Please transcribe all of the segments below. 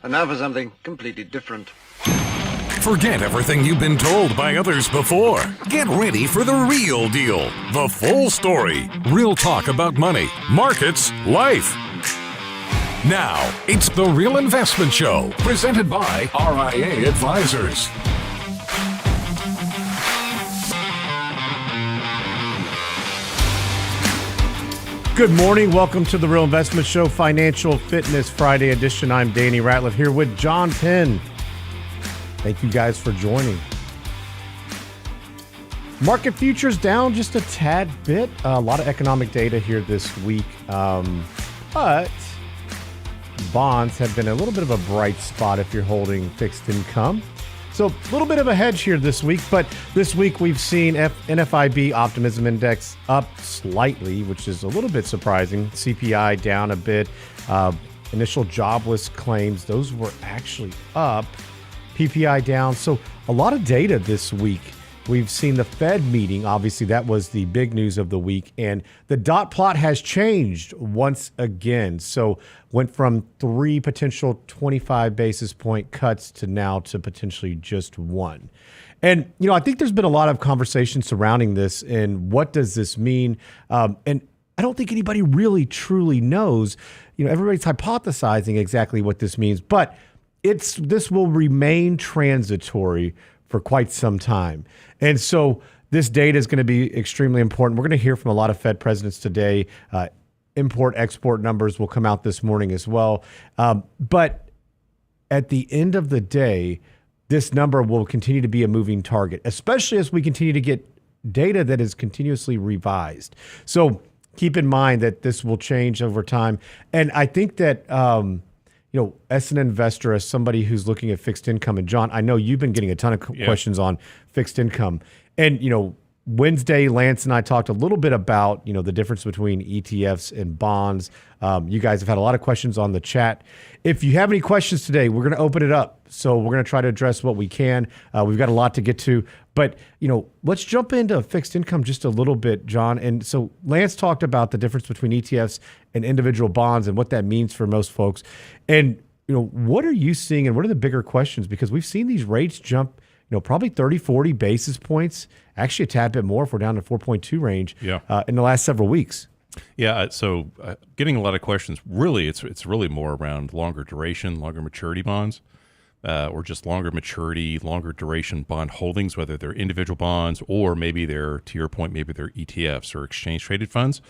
And now for something completely different. Forget everything you've been told by others before. Get ready for the real deal, the full story. Real talk about money, markets, life. Now, it's The Real Investment Show, presented by RIA Advisors. Good morning. Welcome to The Real Investment Show, Financial Fitness Friday edition. I'm Danny Ratliff here with John Penn. Thank you guys for joining. Market futures down just a tad bit. A lot of economic data here this week. But bonds have been a little bit of a bright spot if you're holding fixed income. So a little bit of a hedge here this week, but this week we've seen NFIB Optimism Index up slightly, which is a little bit surprising. CPI down a bit. Initial jobless claims, those were actually up. PPI down. So a lot of data this week. We've seen the Fed meeting. Obviously, that was the big news of the week. And the dot plot has changed once again. So went from 3 potential 25 basis point cuts to now to potentially just 1. And, I think there's been a lot of conversation surrounding this and what does this mean? And I don't think anybody really truly knows. Everybody's hypothesizing exactly what this means, but this will remain transitory for quite some time. And so this data is going to be extremely important. We're going to hear from a lot of Fed presidents today. Import-export numbers will come out this morning as well. But at the end of the day, this number will continue to be a moving target, especially as we continue to get data that is continuously revised. So keep in mind that this will change over time. And I think that as an investor, as somebody who's looking at fixed income, and John, I know you've been getting a ton of questions on fixed income. And, Wednesday, Lance and I talked a little bit about, the difference between ETFs and bonds. You guys have had a lot of questions on the chat. If you have any questions today, we're going to open it up. So we're going to try to address what we can. We've got a lot to get to. But, let's jump into fixed income just a little bit, John. And so Lance talked about the difference between ETFs and individual bonds and what that means for most folks. And, what are you seeing and what are the bigger questions? Because we've seen these rates jump, probably 30, 40 basis points, actually a tad bit more if we're down to 4.2 range in the last several weeks. Yeah, so getting a lot of questions. Really, it's really more around longer duration, longer maturity bonds, or just longer maturity, longer duration bond holdings, whether they're individual bonds or maybe they're, to your point, maybe they're ETFs or exchange-traded funds.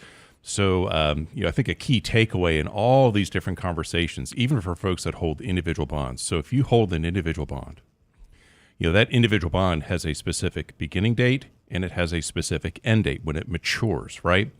So, I think a key takeaway in all these different conversations, even for folks that hold individual bonds. So if you hold an individual bond, that individual bond has a specific beginning date and it has a specific end date when it matures, right?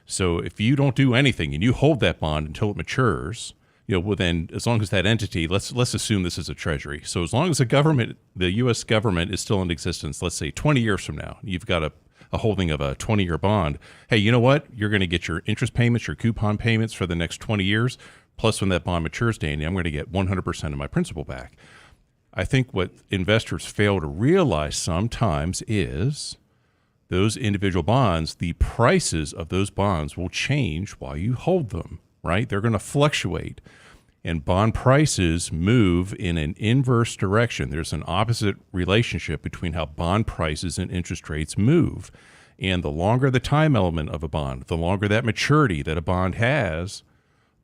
So if you don't do anything and you hold that bond until it matures, well then, as long as that entity, let's assume this is a treasury. So as long as the U.S. government is still in existence, let's say 20 years from now, you've got a holding of a 20-year bond. Hey, you know what? You're going to get your interest payments, your coupon payments for the next 20 years. Plus, when that bond matures, Danny, I'm going to get 100% of my principal back. I think what investors fail to realize sometimes is those individual bonds, the prices of those bonds will change while you hold them, right? They're going to fluctuate. And bond prices move in an inverse direction. There's an opposite relationship between how bond prices and interest rates move. And the longer the time element of a bond, the longer that maturity that a bond has,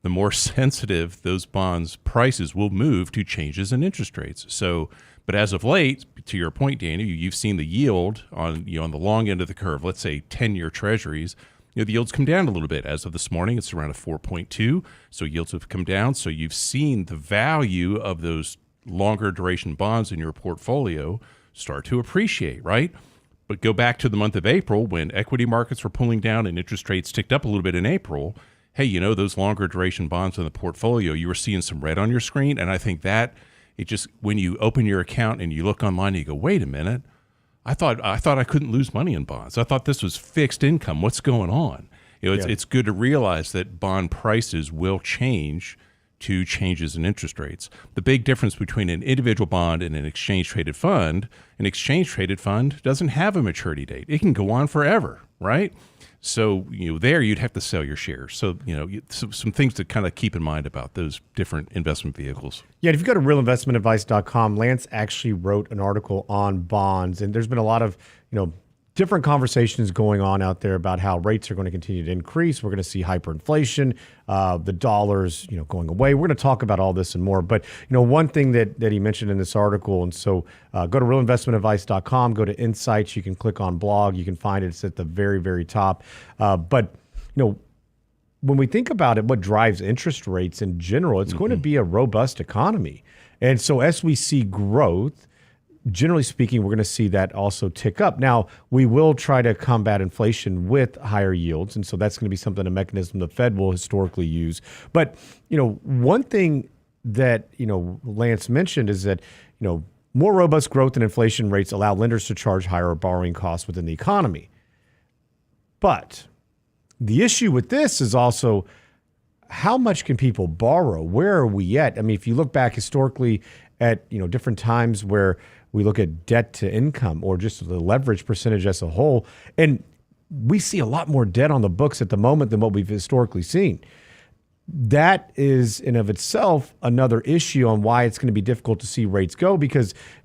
the more sensitive those bonds' prices will move to changes in interest rates. So, but as of late, to your point, Danny, you've seen the yield on the long end of the curve, let's say 10-year treasuries, the yields come down a little bit. As of this morning, it's around a 4.2. So yields have come down. So you've seen the value of those longer duration bonds in your portfolio start to appreciate, right? But go back to the month of April when equity markets were pulling down and interest rates ticked up a little bit in April. Hey, those longer duration bonds in the portfolio, you were seeing some red on your screen. And I think that when you open your account and you look online and you go, wait a minute, I thought I couldn't lose money in bonds. I thought this was fixed income. What's going on? It's good to realize that bond prices will change to changes in interest rates. The big difference between an individual bond and an exchange-traded fund doesn't have a maturity date. It can go on forever, right? So, there you'd have to sell your shares. So, some things to kind of keep in mind about those different investment vehicles. Yeah, if you go to realinvestmentadvice.com, Lance actually wrote an article on bonds, and there's been a lot of, different conversations going on out there about how rates are going to continue to increase. We're going to see hyperinflation, the dollars, going away. We're going to talk about all this and more. But, one thing that he mentioned in this article, and so go to realinvestmentadvice.com, go to Insights. You can click on blog. You can find it. It's at the very, very top. But, when we think about it, what drives interest rates in general, it's going to be a robust economy. And so as we see growth, generally speaking, we're going to see that also tick up. Now, we will try to combat inflation with higher yields, and so that's going to be something, a mechanism the Fed will historically use. But, one thing that, Lance mentioned is that, more robust growth and inflation rates allow lenders to charge higher borrowing costs within the economy. But the issue with this is also, how much can people borrow? Where are we at? I mean, if you look back historically at, different times where we look at debt to income or just the leverage percentage as a whole, and we see a lot more debt on the books at the moment than what we've historically seen. That is in of itself another issue on why it's going to be difficult to see rates go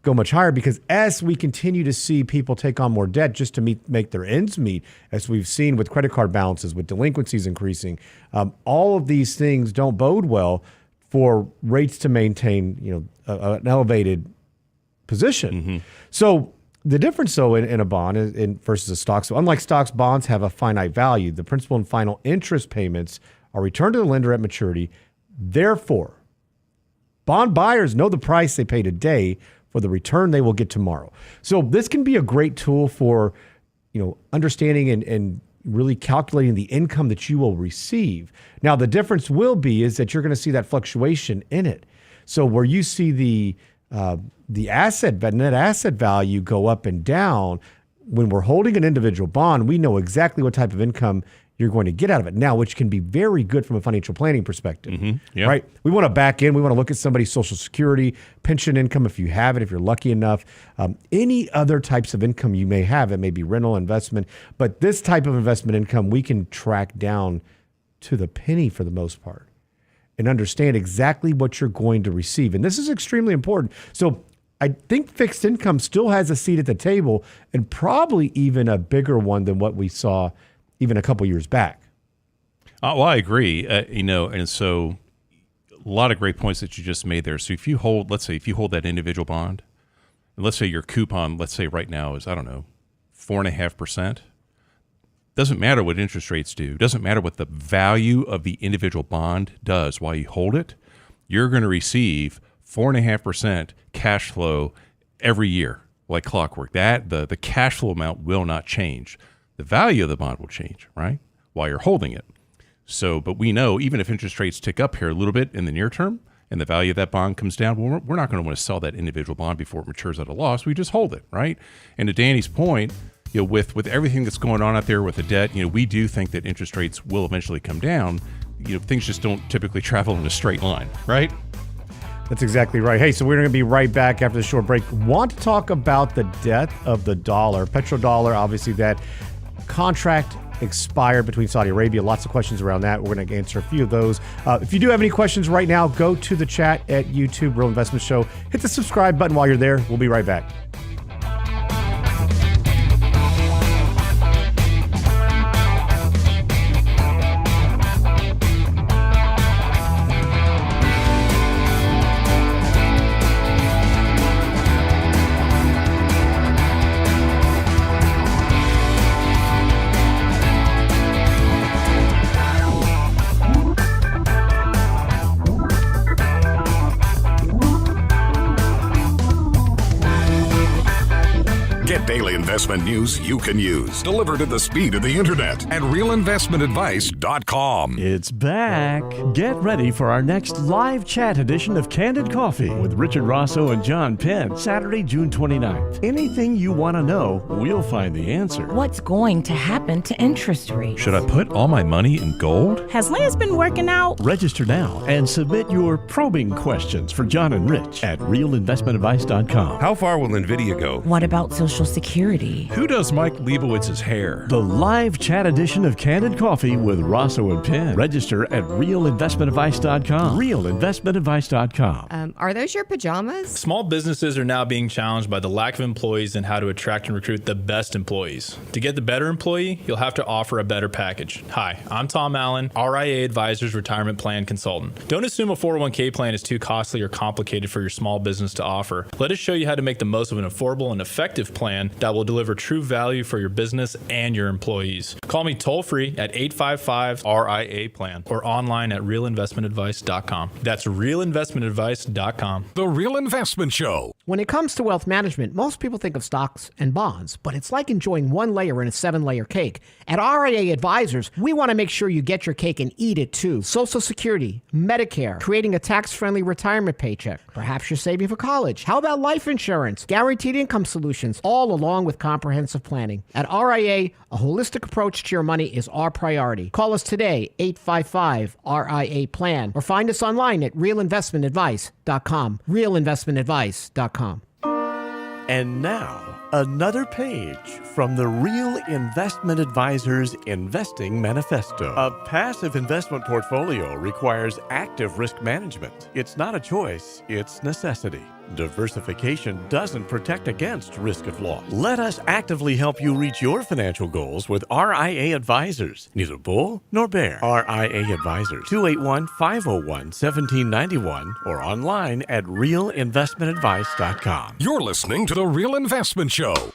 much higher, because as we continue to see people take on more debt just to make their ends meet, as we've seen with credit card balances, with delinquencies increasing, all of these things don't bode well for rates to maintain, an elevated position. So the difference, though, in a bond versus a stock, so unlike stocks, bonds have a finite value. The principal and final interest payments are returned to the lender at maturity. Therefore, bond buyers know the price they pay today for the return they will get tomorrow. So this can be a great tool for, understanding and really calculating the income that you will receive. Now, the difference is that you're going to see that fluctuation in it. So where you see the net asset value go up and down, when we're holding an individual bond, we know exactly what type of income you're going to get out of it now, which can be very good from a financial planning perspective, right? We want to back in. We want to look at somebody's Social Security, pension income, if you have it, if you're lucky enough, any other types of income you may have. It may be rental, investment, but this type of investment income we can track down to the penny for the most part and understand exactly what you're going to receive. And this is extremely important. So I think fixed income still has a seat at the table, and probably even a bigger one than what we saw even a couple years back. Well, I agree. And so a lot of great points that you just made there. So if you hold that individual bond, and let's say your coupon, let's say right now is, 4.5%. Doesn't matter what interest rates do. Doesn't matter what the value of the individual bond does while you hold it. You're going to receive 4.5% cash flow every year, like clockwork. That the cash flow amount will not change. The value of the bond will change, right, while you're holding it. So, but we know even if interest rates tick up here a little bit in the near term and the value of that bond comes down, well, we're not going to want to sell that individual bond before it matures at a loss. We just hold it, right? And to Danny's point, with everything that's going on out there with the debt, we do think that interest rates will eventually come down. Things just don't typically travel in a straight line, right? That's exactly right. Hey, so we're going to be right back after the short break. Want to talk about the death of the dollar. Petro Dollar, obviously that contract expired between Saudi Arabia. Lots of questions around that. We're going to answer a few of those. If you do have any questions right now, go to the chat at YouTube, Real Investment Show. Hit the subscribe button while you're there. We'll be right back. Daily investment news you can use, delivered at the speed of the internet at realinvestmentadvice.com. It's back. Get ready for our next live chat edition of Candid Coffee with Richard Rosso and John Penn, Saturday, June 29th. Anything you want to know, we'll find the answer. What's going to happen to interest rates? Should I put all my money in gold? Has Lance been working out? Register now and submit your probing questions for John and Rich at realinvestmentadvice.com. How far will NVIDIA go? What about social Social Security. Who does Mike Leibowitz's hair? The live chat edition of Candid Coffee with Rosso and Penn. Register at realinvestmentadvice.com. Realinvestmentadvice.com. Are those your pajamas? Small businesses are now being challenged by the lack of employees and how to attract and recruit the best employees. To get the better employee, you'll have to offer a better package. Hi, I'm Tom Allen, RIA Advisors Retirement Plan Consultant. Don't assume a 401k plan is too costly or complicated for your small business to offer. Let us show you how to make the most of an affordable and effective plan that will deliver true value for your business and your employees. Call me toll free at 855-RIA-PLAN or online at realinvestmentadvice.com. That's realinvestmentadvice.com. The Real Investment Show. When it comes to wealth management, most people think of stocks and bonds, but it's like enjoying one layer in a 7-layer cake. At RIA Advisors, we want to make sure you get your cake and eat it too. Social Security, Medicare, creating a tax-friendly retirement paycheck. Perhaps you're saving for college. How about life insurance, guaranteed income solutions, all along with comprehensive planning? At RIA, a holistic approach to your money is our priority. Call us today, 855-RIA-PLAN, or find us online at realinvestmentadvice.com. Realinvestmentadvice.com. And now, another page from the Real Investment Advisors Investing Manifesto. A passive investment portfolio requires active risk management. It's not a choice, it's necessity. Diversification doesn't protect against risk of loss. Let us actively help you reach your financial goals with RIA Advisors. Neither bull nor bear. RIA Advisors, 281-501-1791 or online at realinvestmentadvice.com. You're listening to The Real Investment Show.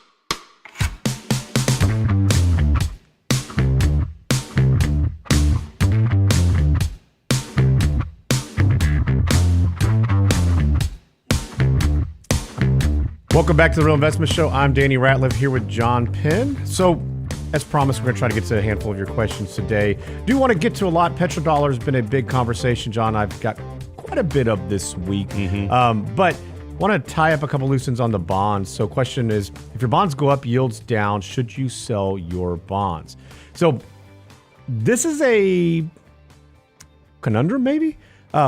Welcome back to the Real Investment Show. I'm Danny Ratliff here with John Penn. So, as promised, we're going to try to get to a handful of your questions today. Do want to get to a lot. Petro Dollars has been a big conversation, John. I've got quite a bit of this week. But want to tie up a couple loose ends on the bonds. So, question is, if your bonds go up, yields down, should you sell your bonds? So, this is a conundrum, maybe,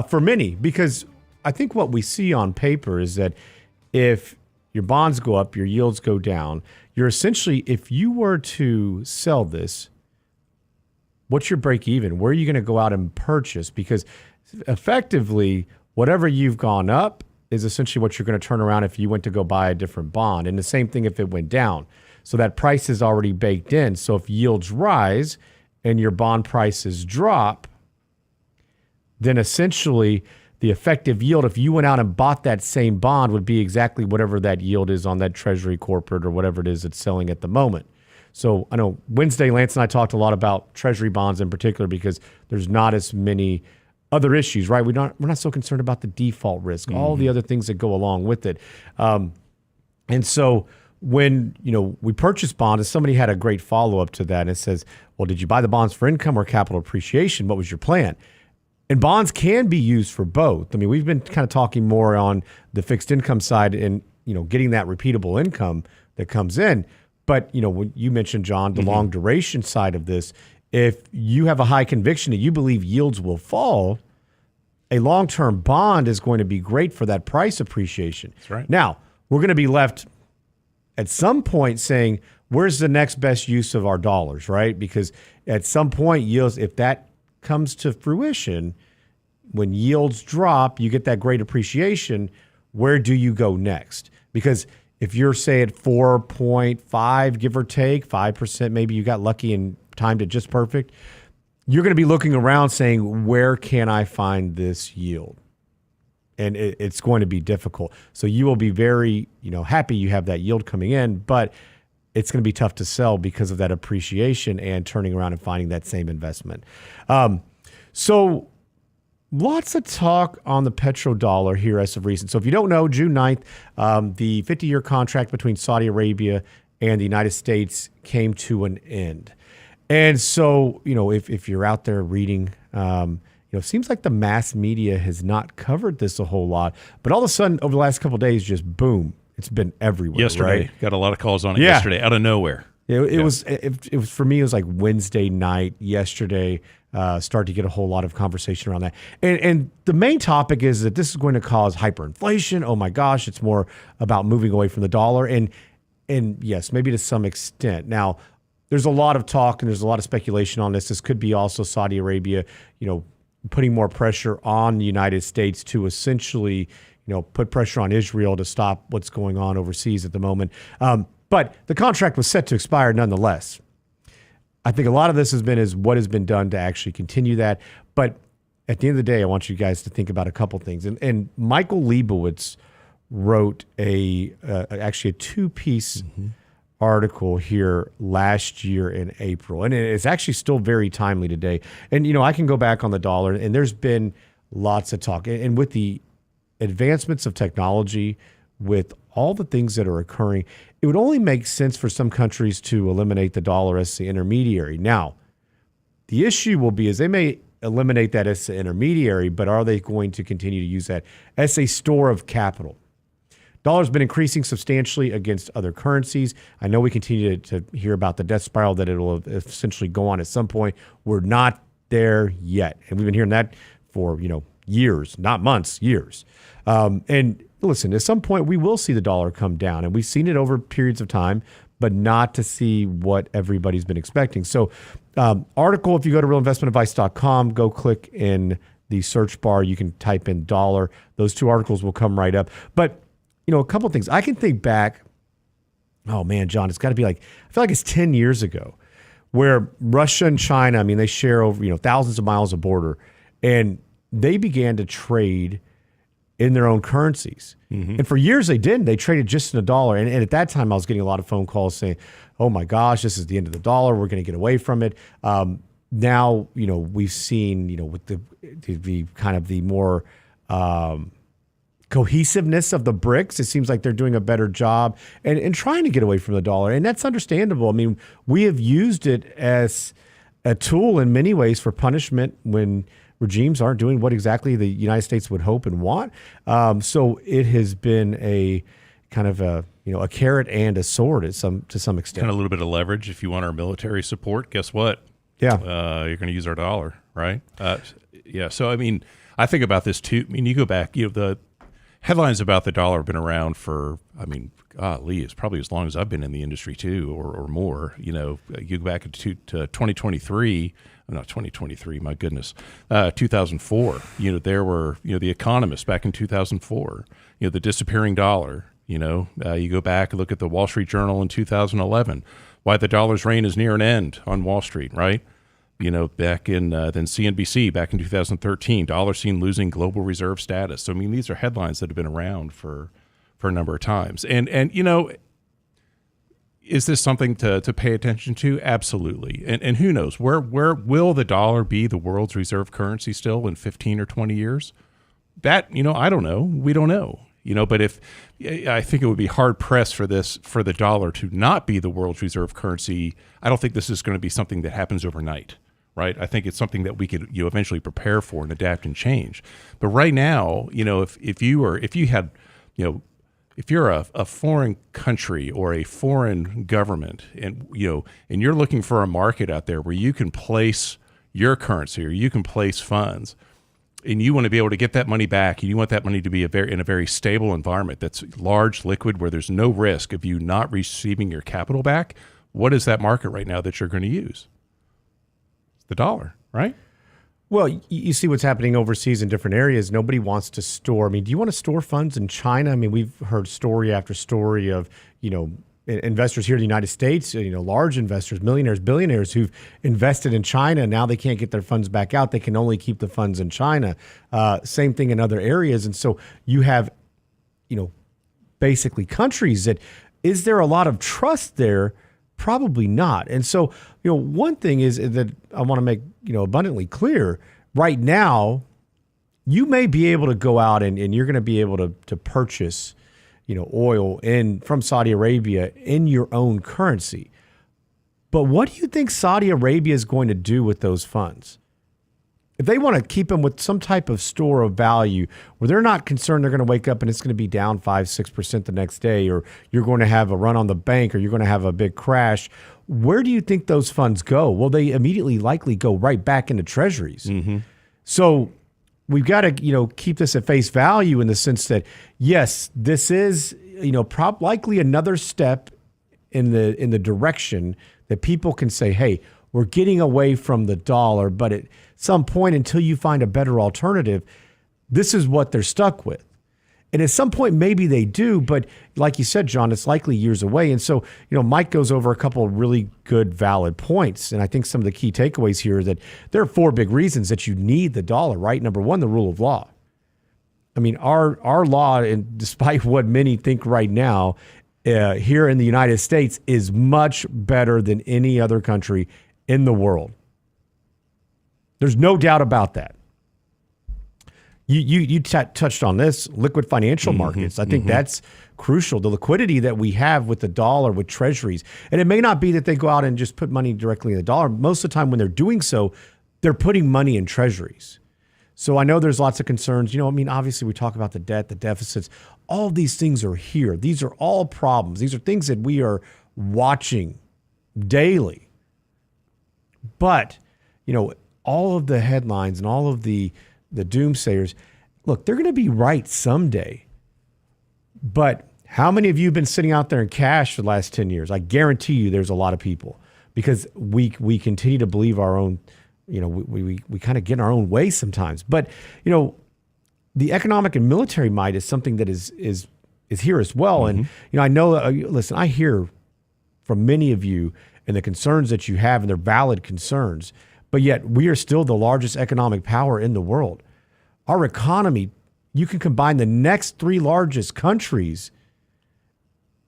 for many, because I think what we see on paper is that if your bonds go up, your yields go down. You're essentially, if you were to sell this, what's your break even? Where are you going to go out and purchase? Because effectively, whatever you've gone up is essentially what you're going to turn around if you went to go buy a different bond. And the same thing if it went down. So that price is already baked in. So if yields rise and your bond prices drop, then essentially the effective yield, if you went out and bought that same bond, would be exactly whatever that yield is on that Treasury corporate or whatever it is it's selling at the moment. So I know Wednesday, Lance and I talked a lot about Treasury bonds in particular because there's not as many other issues, right? We're not so concerned about the default risk, all the other things that go along with it. And so when we purchase bonds, and somebody had a great follow-up to that, and it says, well, did you buy the bonds for income or capital appreciation? What was your plan? And bonds can be used for both. I mean, we've been kind of talking more on the fixed income side and, getting that repeatable income that comes in. But, when you mentioned, John, the long duration side of this, if you have a high conviction that you believe yields will fall, a long-term bond is going to be great for that price appreciation. That's right. Now, we're going to be left at some point saying, where's the next best use of our dollars, right? Because at some point, yields, if that comes to fruition, when yields drop, you get that great appreciation. Where do you go next? Because if you're, say, at 4.5, give or take, 5%, maybe you got lucky and timed it just perfect, you're going to be looking around saying, where can I find this yield? And it's going to be difficult. So you will be very, happy you have that yield coming in, but it's going to be tough to sell because of that appreciation and turning around and finding that same investment. So lots of talk on the petrodollar here as of recent. So if you don't know, June 9th, the 50-year contract between Saudi Arabia and the United States came to an end. And so, if you're out there reading, it seems like the mass media has not covered this a whole lot. But all of a sudden, over the last couple of days, just boom. It's been everywhere. Yesterday, right? Got a lot of calls on it yesterday, out of nowhere. It was for me. It was like Wednesday night. Yesterday, started to get a whole lot of conversation around that. And the main topic is that this is going to cause hyperinflation. Oh my gosh, it's more about moving away from the dollar. And And yes, maybe to some extent. Now, there's a lot of talk and there's a lot of speculation on this. This could be also Saudi Arabia, putting more pressure on the United States to essentially, put pressure on Israel to stop what's going on overseas at the moment. But the contract was set to expire nonetheless. I think a lot of this is what has been done to actually continue that. But at the end of the day, I want you guys to think about a couple things. And Michael Leibowitz wrote actually a two-piece article here last year in April, and it's actually still very timely today. And I can go back on the dollar, and there's been lots of talk, and with the advancements of technology, with all the things that are occurring, it would only make sense for some countries to eliminate the dollar as the intermediary. Now, the issue will be is they may eliminate that as the intermediary, but are they going to continue to use that as a store of capital? Dollar's been increasing substantially against other currencies. I know we continue to hear about the death spiral that it'll essentially go on at some point. We're not there yet. And we've been hearing that for, years, not months, years. And listen, at some point we will see the dollar come down. And we've seen it over periods of time, but not to see what everybody's been expecting. So article, if you go to realinvestmentadvice.com, go click in the search bar. You can type in dollar. Those two articles will come right up. But a couple of things. I can think back, oh man, John, it's got to be I feel like it's 10 years ago, where Russia and China, they share over, thousands of miles of border, and they began to trade in their own currencies. And for years they didn't. They traded just in a dollar. And at that time I was getting a lot of phone calls saying, oh my gosh, this is the end of the dollar. We're going to get away from it. Now, we've seen, with the kind of the more cohesiveness of the BRICS, it seems like they're doing a better job and trying to get away from the dollar. And that's understandable. We have used it as a tool in many ways for punishment when regimes aren't doing what exactly the United States would hope and want. So it has been a kind of a carrot and a sword to some extent. Kind of a little bit of leverage. If you want our military support, guess what? Yeah. You're going to use our dollar, right? Yeah. So, I think about this too. You go back, the headlines about the dollar have been around for, golly, it's probably as long as I've been in the industry too, or more. You go back to 2023, not 2023, my goodness, 2004. There were, The Economist back in 2004. The disappearing dollar. You go back and look at the Wall Street Journal in 2011. Why the dollar's reign is near an end on Wall Street, right? Back in then CNBC back in 2013, dollar seen losing global reserve status. So these are headlines that have been around for a number of times. And is this something to pay attention to? Absolutely. And who knows where will the dollar be the world's reserve currency still in 15 or 20 years? That I don't know. We don't know. But I think it would be hard pressed for the dollar to not be the world's reserve currency. I don't think this is going to be something that happens overnight, right? I think it's something that we could eventually prepare for and adapt and change. But right now, if you're a foreign country or a foreign government, and you're looking for a market out there where you can place your currency or you can place funds, and you want to be able to get that money back, and you want that money to be in a very stable environment that's large, liquid, where there's no risk of you not receiving your capital back, what is that market right now that you're going to use? It's the dollar, right? Well, you see what's happening overseas in different areas. Nobody wants to store. Do you want to store funds in China? We've heard story after story of, investors here in the United States, large investors, millionaires, billionaires who've invested in China. Now they can't get their funds back out. They can only keep the funds in China. Same thing in other areas. And so you have, basically countries that, is there a lot of trust there? Probably not. And so, one thing is that I want to make, abundantly clear right now, you may be able to go out and you're going to be able to purchase oil from Saudi Arabia in your own currency. But what do you think Saudi Arabia is going to do with those funds? If they want to keep them with some type of store of value where they're not concerned they're going to wake up and it's going to be down 5-6% the next day, or you're going to have a run on the bank, or you're going to have a big crash, where do you think those funds go? Well, they immediately likely go right back into treasuries. Mm-hmm. So we've got to, keep this at face value in the sense that, yes, this is, likely another step in the direction that people can say, hey, we're getting away from the dollar, but at some point, until you find a better alternative, this is what they're stuck with. And at some point, maybe they do, but like you said, John, it's likely years away. And so, Mike goes over a couple of really good, valid points. And I think some of the key takeaways here is that there are 4 big reasons that you need the dollar, right? Number one, the rule of law. I mean, our law, and despite what many think right now, here in the United States is much better than any other country in the world. There's no doubt about that. You touched on this, liquid financial markets. I think that's crucial. The liquidity that we have with the dollar, with treasuries. And it may not be that they go out and just put money directly in the dollar. Most of the time when they're doing so, they're putting money in treasuries. So I know there's lots of concerns. Obviously we talk about the debt, the deficits. All of these things are here. These are all problems. These are things that we are watching daily. But, all of the headlines and all of the doomsayers, look, they're going to be right someday. But how many of you have been sitting out there in cash for the last 10 years? I guarantee you there's a lot of people, because we continue to believe our own, we kind of get in our own way sometimes. But, the economic and military might is something that is here as well. And, I know, listen, I hear from many of you and the concerns that you have, and they're valid concerns. But yet we are still the largest economic power in the world. Our economy, you can combine the next 3 largest countries,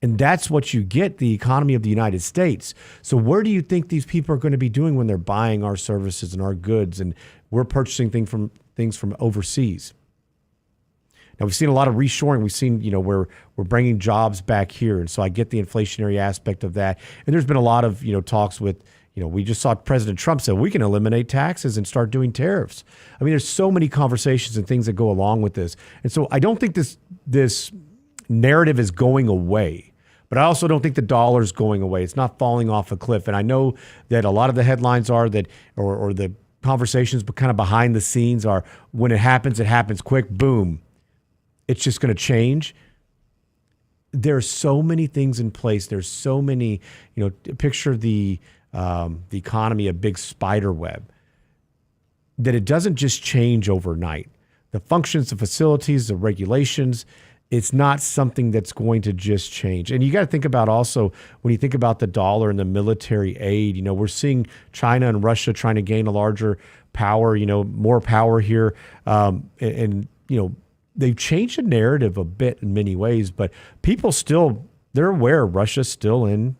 and that's what you get, the economy of the United States. So where do you think these people are going to be doing when they're buying our services and our goods, and we're purchasing things from overseas? Now, we've seen a lot of reshoring. We've seen, where we're bringing jobs back here. And so I get the inflationary aspect of that. And there's been a lot of, talks with, we just saw President Trump say we can eliminate taxes and start doing tariffs. I mean, there's so many conversations and things that go along with this. And so I don't think this narrative is going away, but I also don't think the dollar's going away. It's not falling off a cliff. And I know that a lot of the headlines are that, or the conversations, but kind of behind the scenes are, when it happens quick, boom. It's just going to change. There's so many things in place. There's so many, picture the economy, a big spider web, that it doesn't just change overnight. The functions, the facilities, the regulations, it's not something that's going to just change. And you got to think about also, when you think about the dollar and the military aid, we're seeing China and Russia trying to gain a larger power, more power here. They've changed the narrative a bit in many ways, but people still, they're aware Russia's still in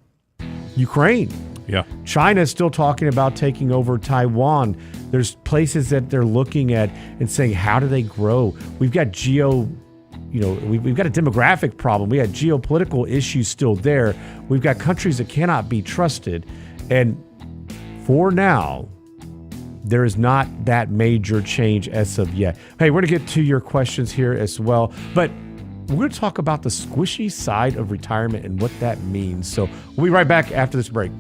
Ukraine. Yeah. China is still talking about taking over Taiwan. There's places that they're looking at and saying, how do they grow? We've got we've got a demographic problem. We had geopolitical issues still there. We've got countries that cannot be trusted. And for now, there is not that major change as of yet. Hey, we're going to get to your questions here as well. But we're going to talk about the squishy side of retirement and what that means. So we'll be right back after this break.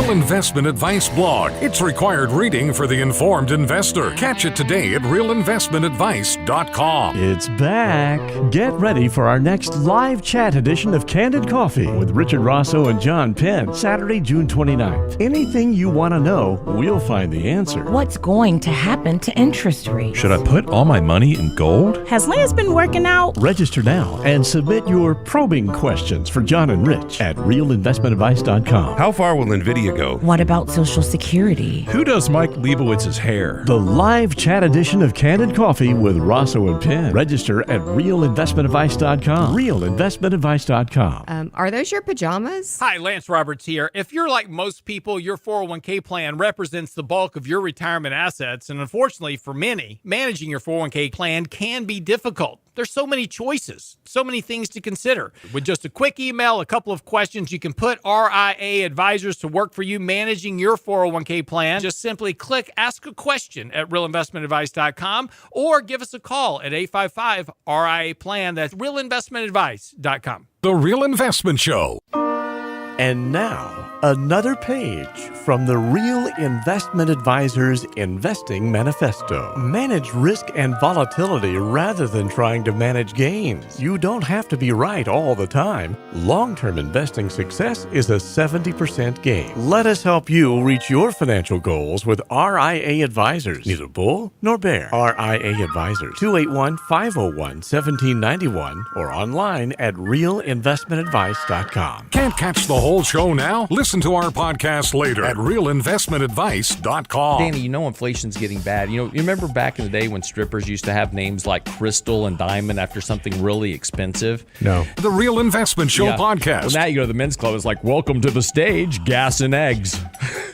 Investment Advice blog. It's required reading for the informed investor. Catch it today at realinvestmentadvice.com. It's back. Get ready for our next live chat edition of Candid Coffee with Richard Rosso and John Penn, Saturday, June 29th. Anything you want to know, we'll find the answer. What's going to happen to interest rates? Should I put all my money in gold? Has Lance been working out? Register now and submit your probing questions for John and Rich at realinvestmentadvice.com. How far will NVIDIA go? What about Social Security? Who does Mike Leibowitz's hair? The live chat edition of Candid Coffee with Rosso and Penn. Register at realinvestmentadvice.com. Realinvestmentadvice.com. Are those your pajamas? Hi, Lance Roberts here. If you're like most people, your 401k plan represents the bulk of your retirement assets. And unfortunately for many, managing your 401k plan can be difficult. There's so many choices, so many things to consider. With just a quick email, a couple of questions, you can put RIA Advisors to work for you managing your 401k plan. Just simply click Ask a Question at realinvestmentadvice.com or give us a call at 855-RIA-PLAN. That's realinvestmentadvice.com. The Real Investment Show. And now, another page from the Real Investment Advisors Investing Manifesto. Manage risk and volatility rather than trying to manage gains. You don't have to be right all the time. Long-term investing success is a 70% gain. Let us help you reach your financial goals with RIA Advisors. Neither bull nor bear. RIA Advisors, 281-501-1791 or online at realinvestmentadvice.com. Can't catch the whole show now? Listen to our podcast later at realinvestmentadvice.com. Danny, you know inflation's getting bad. You remember back in the day when strippers used to have names like Crystal and Diamond after something really expensive? No. The Real Investment Show podcast. Well, now you go to the men's club, it's like, welcome to the stage, gas and eggs.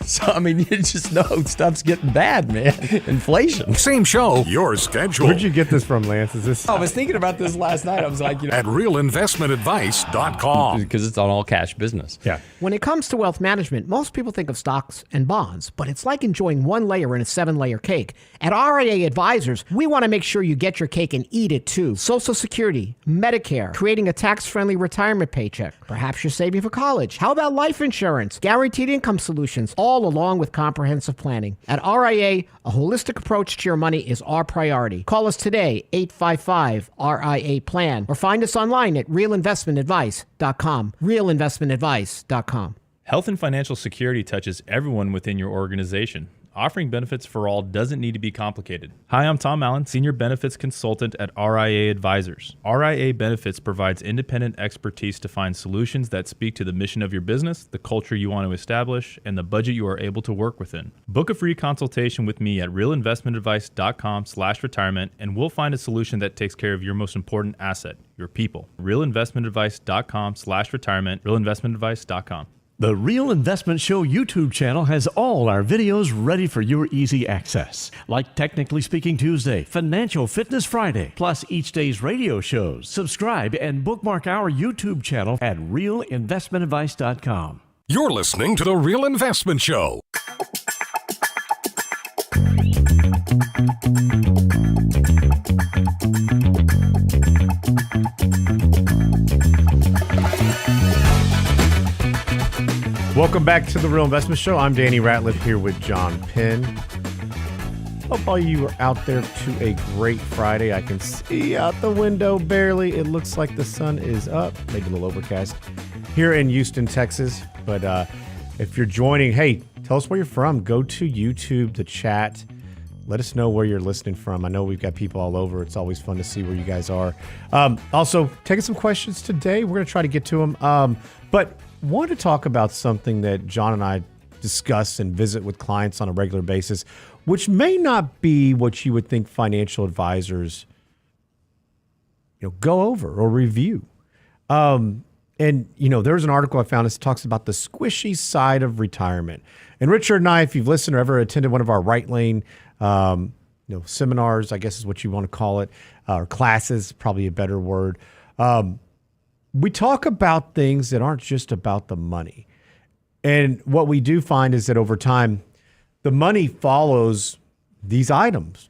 So, I mean, you just know stuff's getting bad, man. Inflation. Same show, your schedule. Where'd you get this from, Lance? Is this? I was thinking about this last night. I was like, at realinvestmentadvice.com. because it's on all cash business. Yeah. When it comes to wealth management, most people think of stocks and bonds, but it's like enjoying one layer in a 7-layer cake. At RIA Advisors, we want to make sure you get your cake and eat it too. Social Security, Medicare, creating a tax-friendly retirement paycheck. Perhaps you're saving for college. How about life insurance, guaranteed income solutions, all along with comprehensive planning. At RIA, a holistic approach to your money is our priority. Call us today, 855-RIA-PLAN, or find us online at realinvestmentadvice.com. realinvestmentadvice.com. Health and financial security touches everyone within your organization. Offering benefits for all doesn't need to be complicated. Hi, I'm Tom Allen, Senior Benefits Consultant at RIA Advisors. RIA Benefits provides independent expertise to find solutions that speak to the mission of your business, the culture you want to establish, and the budget you are able to work within. Book a free consultation with me at realinvestmentadvice.com/retirement, and we'll find a solution that takes care of your most important asset, your people. realinvestmentadvice.com/retirement, realinvestmentadvice.com. The Real Investment Show YouTube channel has all our videos ready for your easy access, like Technically Speaking Tuesday, Financial Fitness Friday, plus each day's radio shows. Subscribe and bookmark our YouTube channel at realinvestmentadvice.com. You're listening to The Real Investment Show. Welcome back to the Real Investment Show. I'm Danny Ratliff here with John Penn. Hope all you are out there to a great Friday. I can see out the window barely. It looks like the sun is up, maybe a little overcast here in Houston, Texas. But if you're joining, hey, tell us where you're from. Go to YouTube, the chat. Let us know where you're listening from. I know we've got people all over. It's always fun to see where you guys are. Also, taking some questions today. We're going to try to get to them. But want to talk about something that John and I discuss and visit with clients on a regular basis, which may not be what you would think financial advisors, go over or review. And there's an article I found that talks about the squishy side of retirement. And Richard and I, if you've listened or ever attended one of our Right Lane, seminars, I guess is what you want to call it, or classes, probably a better word. We talk about things that aren't just about the money. And what we do find is that over time, the money follows these items.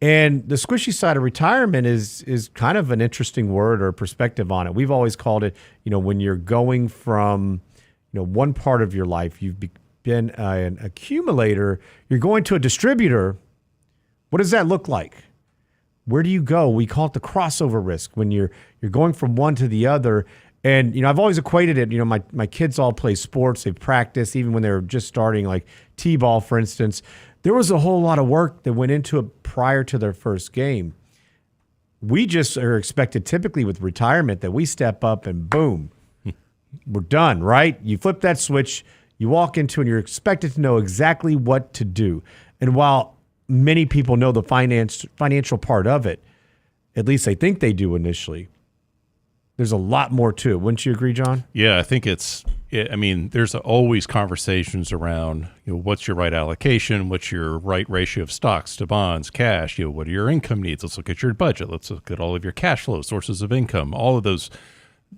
And the squishy side of retirement is kind of an interesting word or perspective on it. We've always called it, when you're going from, one part of your life, you've been an accumulator, you're going to a distributor. What does that look like? Where do you go? We call it the crossover risk when you're going from one to the other. And, I've always equated it, my kids all play sports, they practice, even when they're just starting, like T-ball, for instance. There was a whole lot of work that went into it prior to their first game. We just are expected typically with retirement that we step up and boom, we're done, right? You flip that switch, you walk into it, and you're expected to know exactly what to do. And while many people know the financial part of it, at least they think they do initially, there's a lot more to it. Wouldn't you agree, John? Yeah, I think I mean, there's always conversations around, what's your right allocation? What's your right ratio of stocks to bonds, cash? What are your income needs? Let's look at your budget. Let's look at all of your cash flow, sources of income, all of those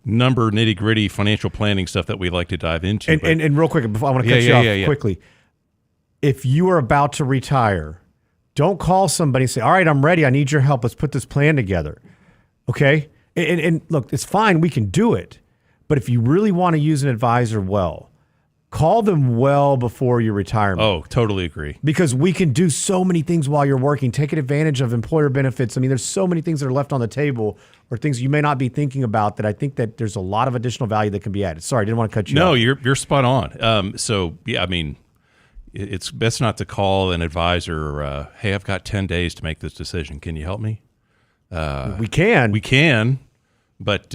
number nitty gritty financial planning stuff that we like to dive into. And real quick, before I want to cut you off quickly. If you are about to retire, don't call somebody and say, all right, I'm ready. I need your help. Let's put this plan together. Okay? And look, it's fine. We can do it. But if you really want to use an advisor well, call them well before your retirement. Oh, totally agree. Because we can do so many things while you're working. Taking advantage of employer benefits. I mean, there's so many things that are left on the table or things you may not be thinking about that I think that there's a lot of additional value that can be added. Sorry, I didn't want to cut you off. No, you're spot on. So, yeah, I mean, it's best not to call an advisor, hey, I've got 10 days to make this decision. Can you help me? We can. But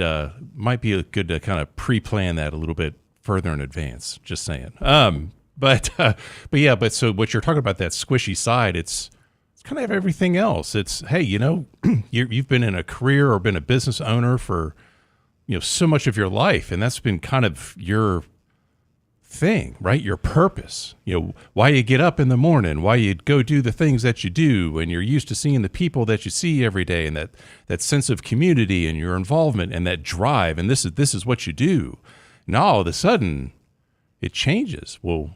might be good to kind of pre-plan that a little bit further in advance. Just saying. But so what you're talking about, that squishy side, it's kind of everything else. It's, hey, you've been in a career or been a business owner for so much of your life, and that's been kind of your thing, right? Your purpose. Why you get up in the morning, why you go do the things that you do, and you're used to seeing the people that you see every day, and that sense of community and your involvement and that drive, and this is what you do. Now all of a sudden it changes. Well,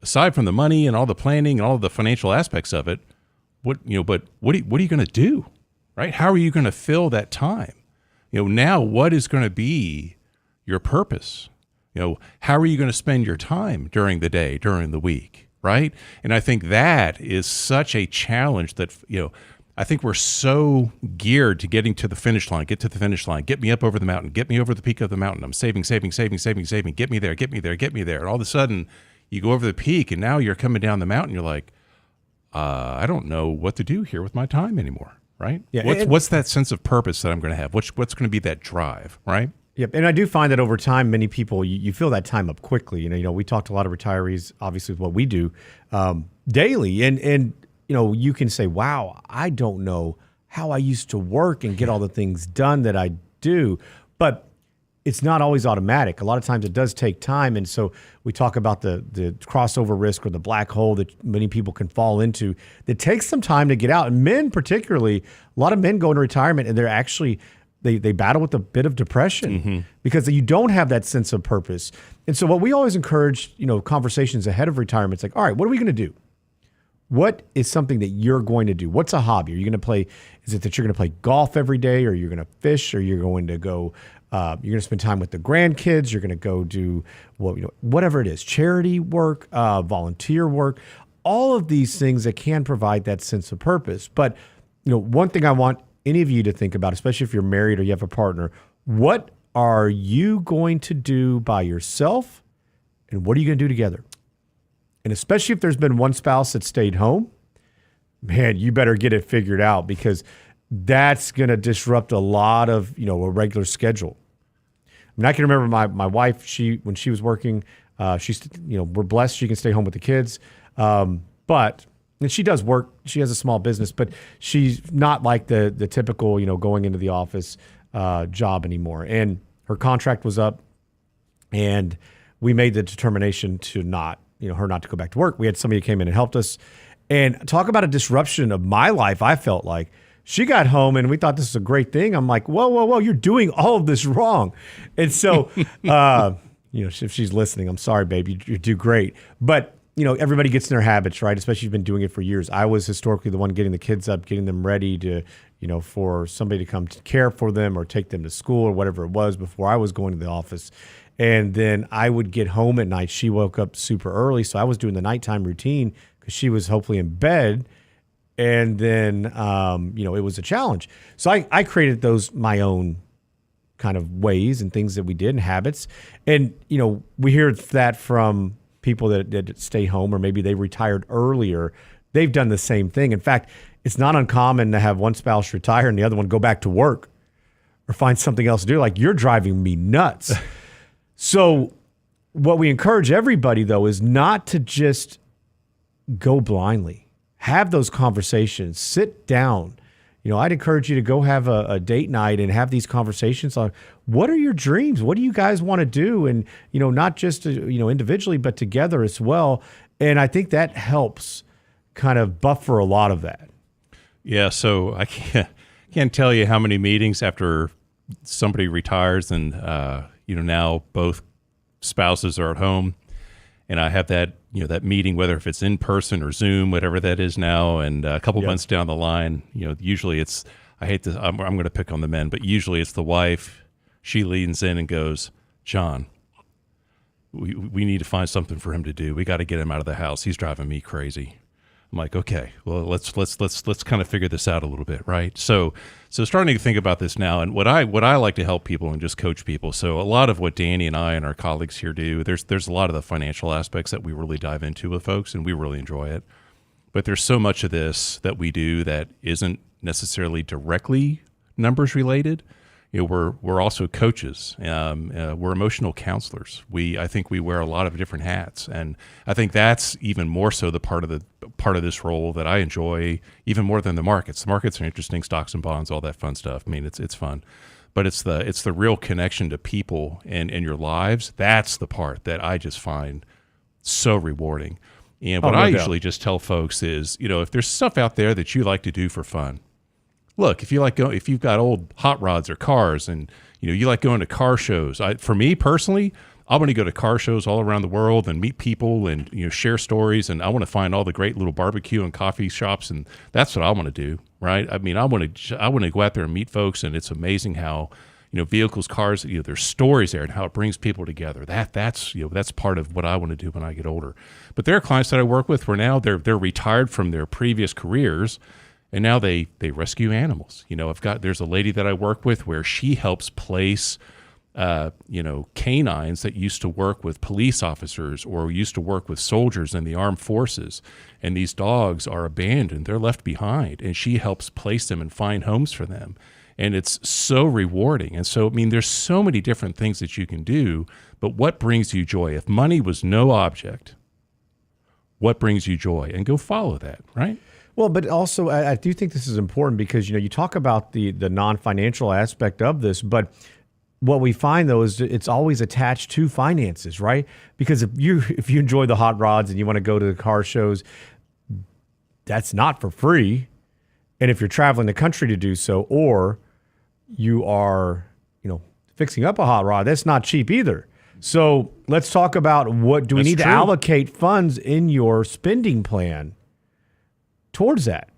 aside from the money and all the planning and all of the financial aspects of it, what are you going to do? Right? How are you going to fill that time? Now what is going to be your purpose? How are you going to spend your time during the day, during the week, right? And I think that is such a challenge that, I think we're so geared to getting to the finish line, get me up over the mountain, get me over the peak of the mountain. I'm saving, get me there. And all of a sudden you go over the peak and now you're coming down the mountain. You're like, I don't know what to do here with my time anymore, right? Yeah. What's that sense of purpose that I'm going to have? What's going to be that drive, right? Yep, and I do find that over time, many people, you fill that time up quickly. We talk to a lot of retirees, obviously, with what we do daily, and you can say, wow, I don't know how I used to work and get all the things done that I do, but it's not always automatic. A lot of times it does take time, and so we talk about the crossover risk or the black hole that many people can fall into. That takes some time to get out, and men particularly, a lot of men go into retirement and they're actually They battle with a bit of depression because you don't have that sense of purpose. And so what we always encourage, conversations ahead of retirement, it's like, all right, what are we going to do? What is something that you're going to do? What's a hobby? Are you going to play? Is it that you're going to play golf every day, or you're going to fish, or you're going to go? You're going to spend time with the grandkids. You're going to go do whatever it is, charity work, volunteer work, all of these things that can provide that sense of purpose. But one thing I want any of you to think about, especially if you're married or you have a partner, what are you going to do by yourself, and what are you going to do together? And especially if there's been one spouse that stayed home, man, you better get it figured out, because that's going to disrupt a lot of, a regular schedule. I mean, I can remember my wife, when she was working, we're blessed she can stay home with the kids, but and she does work. She has a small business, but she's not like the typical, going into the office job anymore. And her contract was up, and we made the determination to not, her not to go back to work. We had somebody who came in and helped us. And talk about a disruption of my life. I felt like she got home and we thought this was a great thing. I'm like, whoa, you're doing all of this wrong. And so, if she's listening, I'm sorry, babe, you do great. But everybody gets in their habits, right? Especially if you've been doing it for years. I was historically the one getting the kids up, getting them ready to, for somebody to come to care for them or take them to school or whatever it was before I was going to the office. And then I would get home at night. She woke up super early, so I was doing the nighttime routine because she was hopefully in bed. And then, it was a challenge. So I created those my own kind of ways and things that we did and habits. And, we hear that from people that stay home, or maybe they retired earlier. They've done the same thing. In fact, it's not uncommon to have one spouse retire and the other one go back to work or find something else to do. Like, you're driving me nuts. So what we encourage everybody, though, is not to just go blindly. Have those conversations. Sit down. I'd encourage you to go have a date night and have these conversations on what are your dreams? What do you guys want to do? And, not just, individually, but together as well. And I think that helps kind of buffer a lot of that. Yeah. So I can't tell you how many meetings after somebody retires and, now both spouses are at home and I have that, that meeting, whether if it's in person or Zoom, whatever that is now. And a couple months down the line, usually it's, I'm going to pick on the men, but usually it's the wife. She leans in and goes, John, we need to find something for him to do. We got to get him out of the house. He's driving me crazy. I'm like, okay, well, let's kind of figure this out a little bit, right? So starting to think about this now, and what I like to help people and just coach people. So a lot of what Danny and I and our colleagues here do, there's a lot of the financial aspects that we really dive into with folks, and we really enjoy it. But there's so much of this that we do that isn't necessarily directly numbers related. We're also coaches. We're emotional counselors. I think we wear a lot of different hats, and I think that's even more so the part of this role that I enjoy even more than the markets. The markets are interesting, stocks and bonds, all that fun stuff. I mean, it's fun, but it's the real connection to people and your lives. That's the part that I just find so rewarding. And what I usually just tell folks is, if there's stuff out there that you like to do for fun. Look, if you've got old hot rods or cars, and you like going to car shows. For me personally, I want to go to car shows all around the world and meet people and share stories. And I want to find all the great little barbecue and coffee shops, and that's what I want to do, right? I mean, I want to go out there and meet folks, and it's amazing how vehicles, cars, there's stories there and how it brings people together. That's part of what I want to do when I get older. But there are clients that I work with where now they're retired from their previous careers. And now they rescue animals. There's a lady that I work with where she helps place, canines that used to work with police officers or used to work with soldiers in the armed forces. And these dogs are abandoned. They're left behind. And she helps place them and find homes for them. And it's so rewarding. And so, there's so many different things that you can do. But what brings you joy? If money was no object, what brings you joy? And go follow that, right? Well, but also I do think this is important because, you talk about the non-financial aspect of this, but what we find though is it's always attached to finances, right? Because if you enjoy the hot rods and you want to go to the car shows, that's not for free. And if you're traveling the country to do so, or you are, fixing up a hot rod, that's not cheap either. So let's talk about what do we need to allocate funds in your spending plan towards that.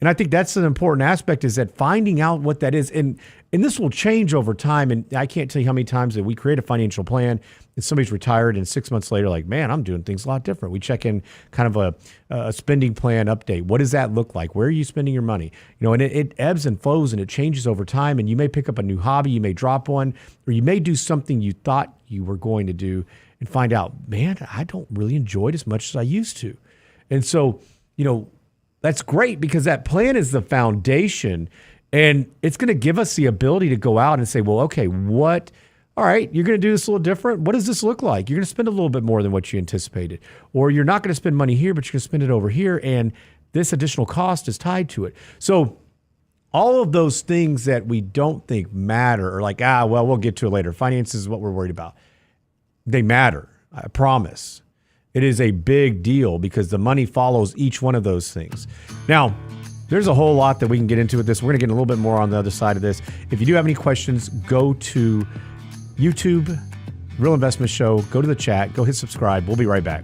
And I think that's an important aspect, is that finding out what that is. And this will change over time. And I can't tell you how many times that we create a financial plan and somebody's retired and 6 months later, like, man, I'm doing things a lot different. We check in kind of a spending plan update. What does that look like? Where are you spending your money? And it ebbs and flows and it changes over time. And you may pick up a new hobby, you may drop one, or you may do something you thought you were going to do and find out, man, I don't really enjoy it as much as I used to. And so, that's great because that plan is the foundation, and it's going to give us the ability to go out and say, well, okay, all right, you're going to do this a little different. What does this look like? You're going to spend a little bit more than what you anticipated, or you're not going to spend money here, but you're going to spend it over here, and this additional cost is tied to it. So all of those things that we don't think matter, or like, we'll get to it later. Finances is what we're worried about. They matter, I promise. It is a big deal because the money follows each one of those things. Now, there's a whole lot that we can get into with this. We're going to get a little bit more on the other side of this. If you do have any questions, go to YouTube, Real Investment Show, go to the chat, go hit subscribe. We'll be right back.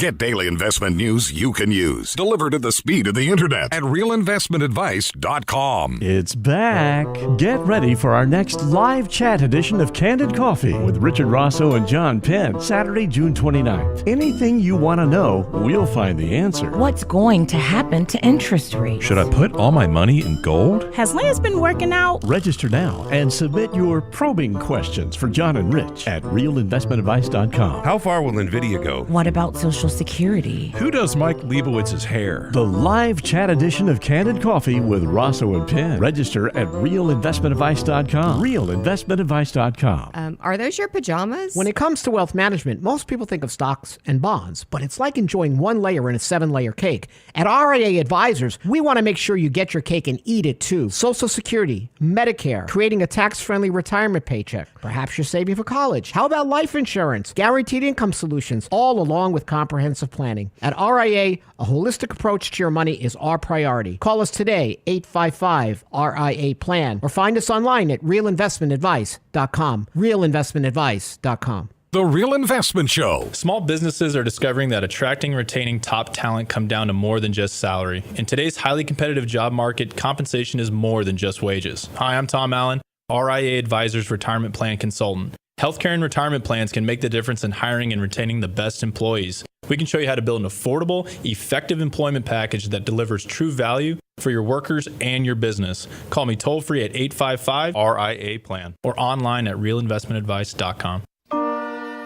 Get daily investment news you can use, delivered at the speed of the internet at realinvestmentadvice.com. It's back. Get ready for our next live chat edition of Candid Coffee with Richard Rosso and John Penn, Saturday, June 29th. Anything you want to know, we'll find the answer. What's going to happen to interest rates? Should I put all my money in gold? Has Lance been working out? Register now and submit your probing questions for John and Rich at realinvestmentadvice.com. How far will NVIDIA go? What about Social Security? Who does Mike Leibowitz's hair? The live chat edition of Candid Coffee with Rosso and Penn. Register at realinvestmentadvice.com. Realinvestmentadvice.com. Are those your pajamas? When it comes to wealth management, most people think of stocks and bonds, but it's like enjoying one layer in a 7-layer cake. At RIA Advisors, we want to make sure you get your cake and eat it too. Social Security, Medicare, creating a tax-friendly retirement paycheck. Perhaps you're saving for college. How about life insurance, guaranteed income solutions, all along with comprehensive planning. At RIA, a holistic approach to your money is our priority. Call us today, 855-RIA-PLAN, or find us online at realinvestmentadvice.com. Realinvestmentadvice.com. The Real Investment Show. Small businesses are discovering that attracting and retaining top talent come down to more than just salary. In today's highly competitive job market, compensation is more than just wages. Hi, I'm Tom Allen, RIA Advisors Retirement Plan Consultant. Healthcare and retirement plans can make the difference in hiring and retaining the best employees. We can show you how to build an affordable, effective employment package that delivers true value for your workers and your business. Call me toll-free at 855-RIA-PLAN or online at realinvestmentadvice.com.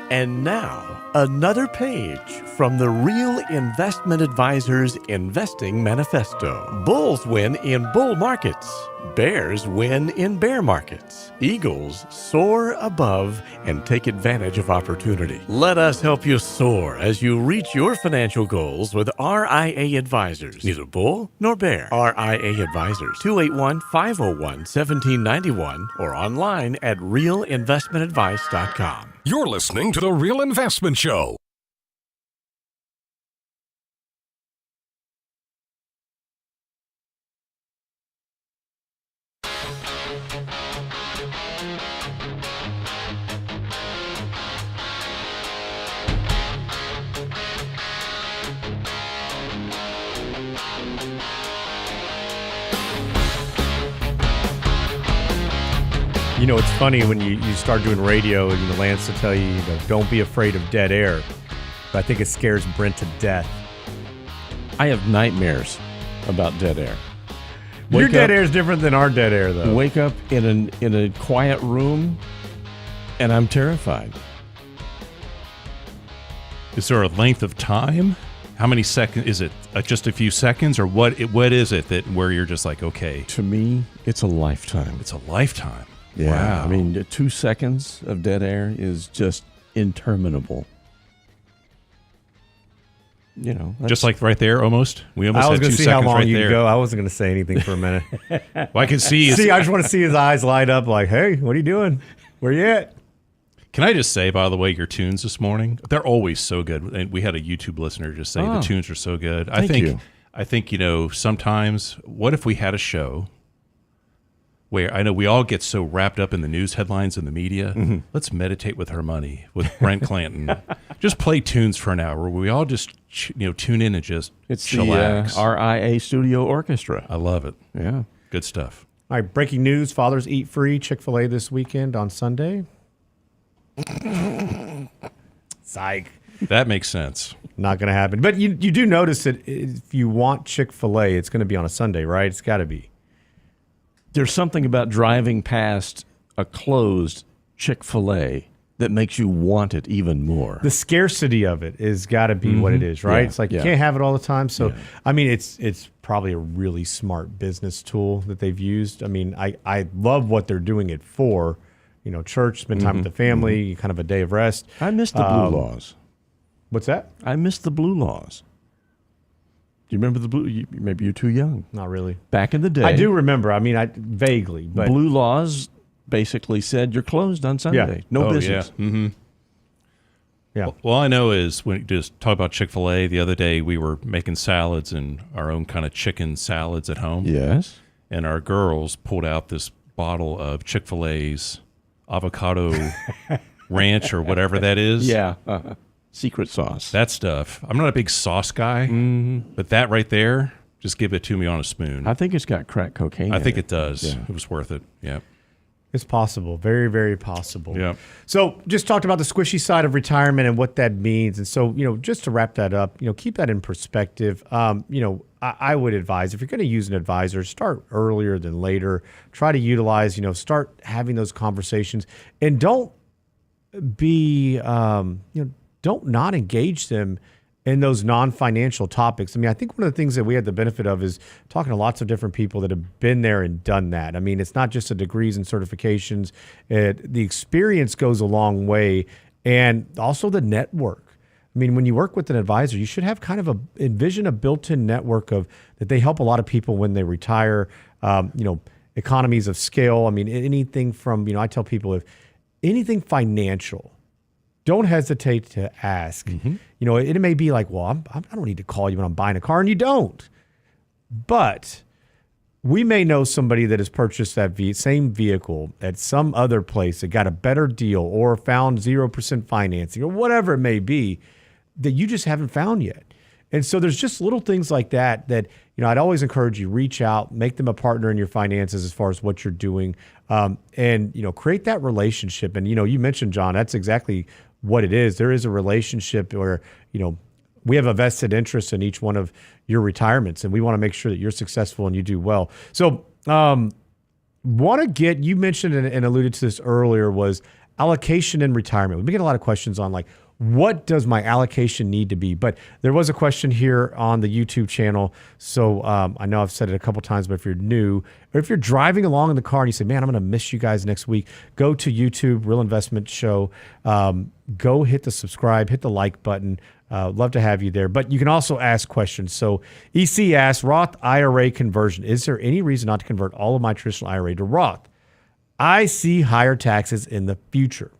And now, another page from the Real Investment Advisors Investing Manifesto. Bulls win in bull markets. Bears win in bear markets. Eagles soar above and take advantage of opportunity. Let us help you soar as you reach your financial goals with RIA Advisors. Neither bull nor bear. RIA Advisors, 281-501-1791 or online at realinvestmentadvice.com. You're listening to The Real Investment Show. You know, it's funny when you start doing radio and Lance will tell you, don't be afraid of dead air. But I think it scares Brent to death. I have nightmares about dead air. Your dead air is different than our dead air, though. Wake up in a quiet room, and I'm terrified. Is there a length of time? How many seconds? Is it just a few seconds, or what is it that where you're just like, okay? To me, it's a lifetime. It's a lifetime. Yeah. Wow. I mean, 2 seconds of dead air is just interminable. You know, just like right there, almost. We almost I was had 2 see seconds how long right you there. go. I wasn't going to say anything for a minute. Well, I can see. I just want to see his eyes light up like, hey, what are you doing? Where you at? Can I just say, by the way, your tunes this morning, they're always so good. And we had a YouTube listener just say the tunes are so good. Thank you. I think, sometimes, what if we had a show where I know we all get so wrapped up in the news headlines and the media. Mm-hmm. Let's meditate with our money with Brent Clanton. Just play tunes for an hour where we all just tune in and just chillax. The RIA Studio Orchestra. I love it. Yeah. Good stuff. All right, breaking news. Fathers eat free. Chick-Fil-A this weekend on Sunday. Psych. That makes sense. Not going to happen. But you do notice that if you want Chick-fil-A, it's going to be on a Sunday, right? It's got to be. There's something about driving past a closed Chick-fil-A that makes you want it even more. The scarcity of it is got to be what it is, right? Yeah. It's like you can't have it all the time. So, I mean, it's probably a really smart business tool that they've used. I mean, I love what they're doing it for. Church, spend time with the family, kind of a day of rest. I miss the Blue Laws. What's that? I miss the Blue Laws. Do you remember the Blue? Maybe you're too young. Not really. Back in the day. I do remember. I mean, vaguely. But Blue Laws basically said you're closed on Sunday. No business. Yeah. Mm-hmm. Yeah. Well, I know is when you just talk about Chick-fil-A, the other day we were making salads and our own kind of chicken salads at home. Yes. And our girls pulled out this bottle of Chick-fil-A's avocado ranch or whatever that is. Yeah. secret sauce. That stuff. I'm not a big sauce guy, but that right there, just give it to me on a spoon. I think it's got crack cocaine. I think it does. Yeah. It was worth it. Yeah. It's possible. Very, very possible. Yeah. So just talked about the squishy side of retirement and what that means. And so, just to wrap that up, keep that in perspective. I would advise, if you're going to use an advisor, start earlier than later. Try to utilize, start having those conversations, and don't be, don't not engage them in those non-financial topics. I mean, I think one of the things that we had the benefit of is talking to lots of different people that have been there and done that. I mean, it's not just the degrees and certifications. The experience goes a long way, and also the network. I mean, when you work with an advisor, you should have kind of envision a built-in network of that they help a lot of people when they retire, economies of scale. I mean, anything from, I tell people, if anything financial, don't hesitate to ask. It may be like, well, I don't need to call you when I'm buying a car, and you don't. But we may know somebody that has purchased that same vehicle at some other place that got a better deal or found 0% financing or whatever it may be that you just haven't found yet. And so there's just little things like that I'd always encourage you, reach out, make them a partner in your finances as far as what you're doing, and create that relationship. And, you mentioned, John, that's exactly what it is. There is a relationship where, we have a vested interest in each one of your retirements, and we want to make sure that you're successful and you do well. So you mentioned and alluded to this earlier, was allocation in retirement. We've been getting a lot of questions on like, what does my allocation need to be? But there was a question here on the YouTube channel. So I know I've said it a couple times, but if you're new, or if you're driving along in the car and you say, man, I'm going to miss you guys next week, go to YouTube, Real Investment Show. Go hit the subscribe, hit the like button. Love to have you there. But you can also ask questions. So EC asks, Roth IRA conversion. Is there any reason not to convert all of my traditional IRA to Roth? I see higher taxes in the future.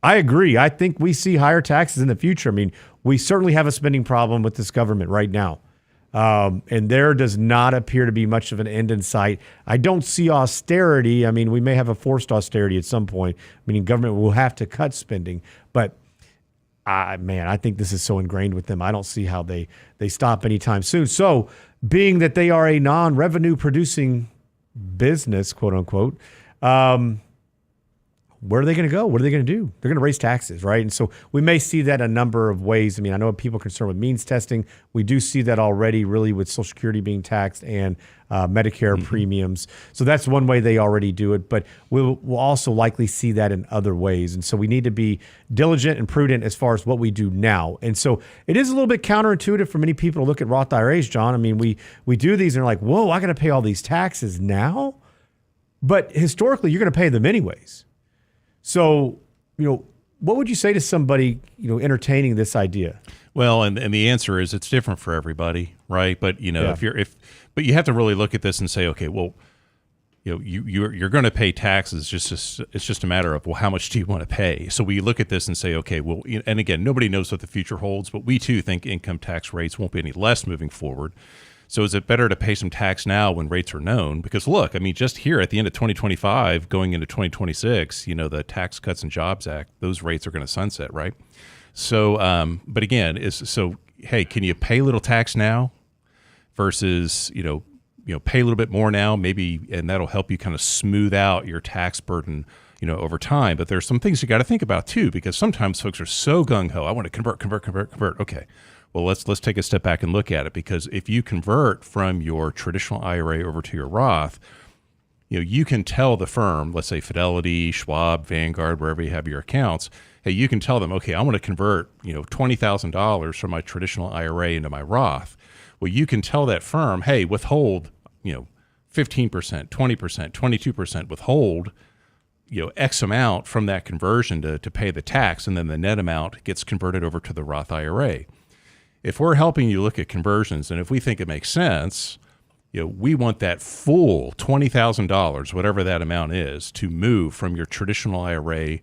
I agree. I think we see higher taxes in the future. I mean, we certainly have a spending problem with this government right now. And there does not appear to be much of an end in sight. I don't see austerity. I mean, we may have a forced austerity at some point, meaning government will have to cut spending. But, I think this is so ingrained with them. I don't see how they stop anytime soon. So, being that they are a non-revenue producing business, quote unquote, where are they going to go? What are they going to do? They're going to raise taxes, right? And so we may see that a number of ways. I mean, I know people are concerned with means testing. We do see that already, really, with Social Security being taxed and Medicare premiums. So that's one way they already do it. But we'll also likely see that in other ways. And so we need to be diligent and prudent as far as what we do now. And so it is a little bit counterintuitive for many people to look at Roth IRAs, John. I mean, we do these and they're like, whoa, I got to pay all these taxes now? But historically, you're going to pay them anyways. So, what would you say to somebody, entertaining this idea? Well, and the answer is it's different for everybody, right? But but you have to really look at this and say, okay, well, you're going to pay taxes. It's just a matter of, well, how much do you want to pay? So we look at this and say, okay, well, and again, nobody knows what the future holds, but we too think income tax rates won't be any less moving forward. So is it better to pay some tax now when rates are known? Because look, I mean, just here at the end of 2025, going into 2026, the Tax Cuts and Jobs Act, those rates are going to sunset, right? So, but again, hey, can you pay a little tax now versus, pay a little bit more now, maybe, and that'll help you kind of smooth out your tax burden, over time. But there's some things you got to think about too, because sometimes folks are so gung-ho, I want to convert. Okay. Well, let's take a step back and look at it, because if you convert from your traditional IRA over to your Roth, you can tell the firm, let's say Fidelity, Schwab, Vanguard, wherever you have your accounts, hey, you can tell them, okay, I want to convert, $20,000 from my traditional IRA into my Roth. Well, you can tell that firm, hey, withhold, 15%, 20%, 22%, withhold, X amount from that conversion to pay the tax, and then the net amount gets converted over to the Roth IRA. If we're helping you look at conversions, and if we think it makes sense, we want that full $20,000, whatever that amount is, to move from your traditional IRA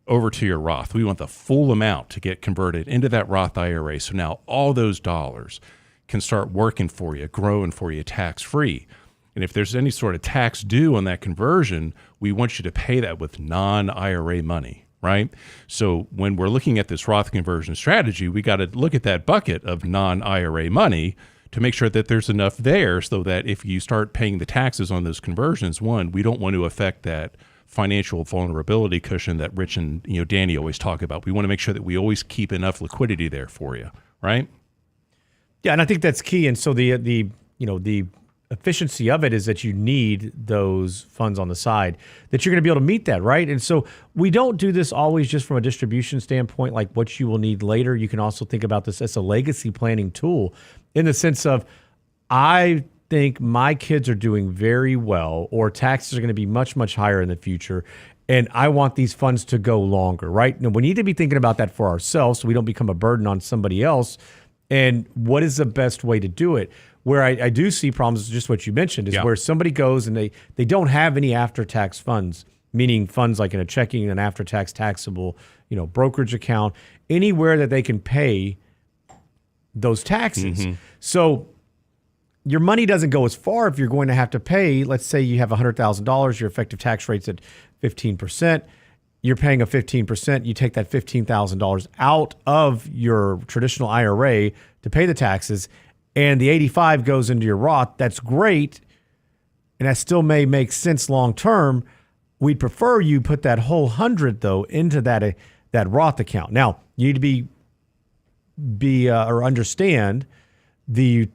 over to your Roth. We want the full amount to get converted into that Roth IRA. So now all those dollars can start working for you, growing for you tax-free. And if there's any sort of tax due on that conversion, we want you to pay that with non-IRA money. right? So when we're looking at this Roth conversion strategy, we got to look at that bucket of non-IRA money to make sure that there's enough there so that if you start paying the taxes on those conversions, one, we don't want to affect that financial vulnerability cushion that Rich and Danny always talk about. We want to make sure that we always keep enough liquidity there for you, right? Yeah, and I think that's key. And so the efficiency of it is that you need those funds on the side, that you're going to be able to meet that, right? And so we don't do this always just from a distribution standpoint, like what you will need later. You can also think about this as a legacy planning tool in the sense of, I think my kids are doing very well, or taxes are going to be much, much higher in the future, and I want these funds to go longer, right? Now, we need to be thinking about that for ourselves so we don't become a burden on somebody else. And what is the best way to do it? Where I do see problems is just what you mentioned, is where somebody goes and they don't have any after-tax funds, meaning funds like in a checking, an after-tax taxable, brokerage account, anywhere that they can pay those taxes. Mm-hmm. So your money doesn't go as far if you're going to have to pay. Let's say you have $100,000, your effective tax rate's at 15%. You're paying a 15%. You take that $15,000 out of your traditional IRA to pay the taxes, and the 85 goes into your Roth. That's great, and that still may make sense long term. We'd prefer you put that whole 100 though into that Roth account. Now you need to or understand the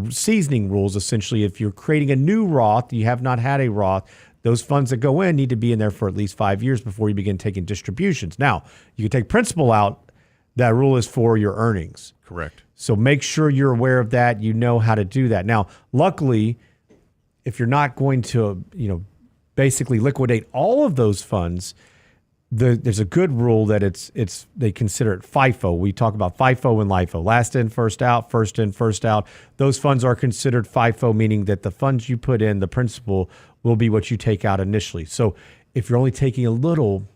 seasoning rules. Essentially, if you're creating a new Roth, you have not had a Roth, those funds that go in need to be in there for at least 5 years before you begin taking distributions. Now, you can take principal out. That rule is for your earnings. Correct. So make sure you're aware of that. You know how to do that. Now, luckily, if you're not going to, basically liquidate all of those funds, there's a good rule that they consider it FIFO. We talk about FIFO and LIFO, last in, first out, first in, first out. Those funds are considered FIFO, meaning that the funds you put in, the principal, will be what you take out initially. So if you're only taking a little,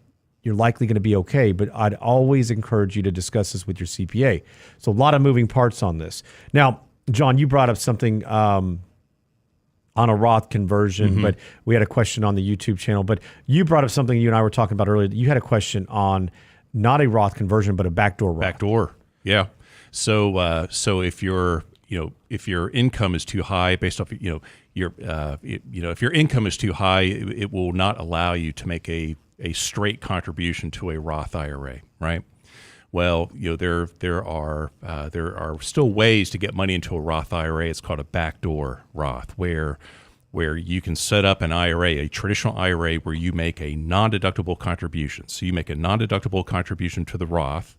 you're likely going to be okay, but I'd always encourage you to discuss this with your CPA. So a lot of moving parts on this. Now, John, you brought up something on a Roth conversion, but we had a question on the YouTube channel. But you brought up something you and I were talking about earlier. You had a question on not a Roth conversion, but a backdoor Roth. Backdoor, yeah. So if your income is too high, based off if your income is too high, it will not allow you to make a straight contribution to a Roth IRA, right? Well, there are still ways to get money into a Roth IRA. It's called a backdoor Roth, where you can set up an IRA, a traditional IRA, where you make a non-deductible contribution. So you make a non-deductible contribution to the Roth.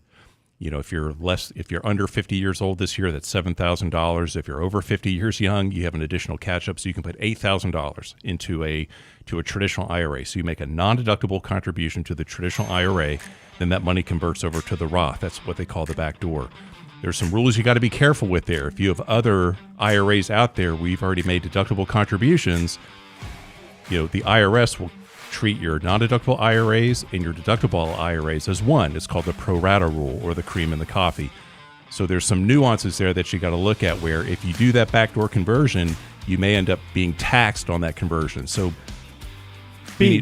If you're under 50 years old this year, that's $7,000. If you're over 50 years young, you have an additional catch-up, so you can put $8,000 into a traditional IRA. So you make a non-deductible contribution to the traditional IRA, then that money converts over to the Roth. That's what they call the back door. There's some rules you got to be careful with there. If you have other IRAs out there where you've already made deductible contributions, the IRS will treat your non-deductible IRAs and your deductible IRAs as one. It's called the pro rata rule, or the cream in the coffee. So there's some nuances there that you got to look at, where if you do that backdoor conversion, you may end up being taxed on that conversion. So be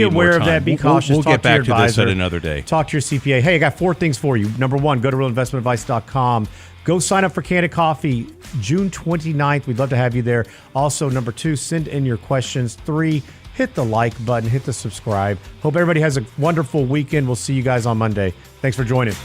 aware of that. Be cautious. We'll get back to this at another day. Talk to your CPA. Hey, I got 4 things for you. Number 1, go to realinvestmentadvice.com. Go sign up for Candid Coffee June 29th. We'd love to have you there. Also, number 2, send in your questions. 3, hit the like button, hit the subscribe. Hope everybody has a wonderful weekend. We'll see you guys on Monday. Thanks for joining.